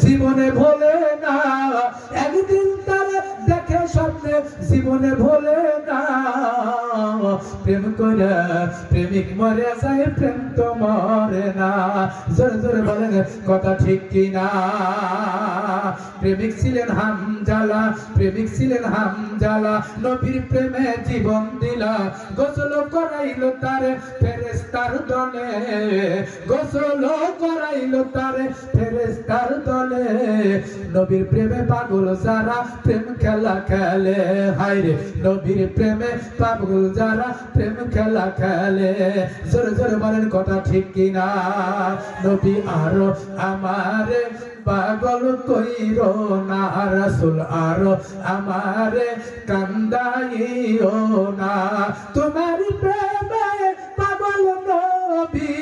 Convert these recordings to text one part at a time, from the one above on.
জীবনে ভোলে না, একদিন তারে দেখে স্বপ্নে জীবনে ভোলে না। প্রেম করে প্রেমিক মরে যায়, প্রেম তো মরে না। জোরে জোরে বলেন কথা ঠিক কিনা? প্রেমিক ছিলেন হামজালা, প্রেমিক ছিলেন হামজালা, নবীর প্রেমে জীবন দিলা। গোসল করাইল তারে ফেরেশতার দলে, গোসল করাইল তারে ফেরেশতার দলে। নবীর প্রেমে পাগল যারা প্রেম খেলা খেলে, হায়রে নবীর প্রেমে পাগল যারা প্রেম খেলা খেলে। জোরে জোরে বলেন কথা ঠিক কিনা? নবী আরো আমারে পাগল কইরো না, রাসূল আরো আমারে কান্দাইও না। তোমার প্রেমে পাগল নবী,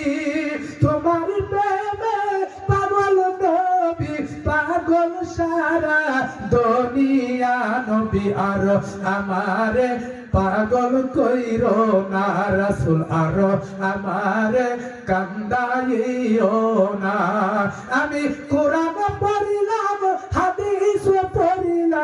তোমার প্রেমে পাগল নবী, পাগল সারা দুনিয়া। নবী আরো আমারে পাগল কইরো না, রাসূল আরো আমারে কান্দাইও না। আমি কোরআন পড়িলাম, হাদিস পড়িলাম,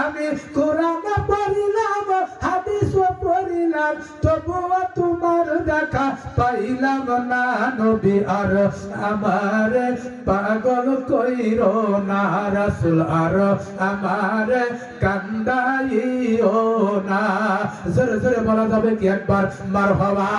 আমি কোরআন পড়িলাম, হাদিস পড়িলাম, তবুও তোমার দেখা পাইলাম না। নবী আর আমারে পাগল কইরো না, রাসূল আর আমারে কান্দাইও না। জোরে জোরে বলা যাবে কি একবার মারহাবা?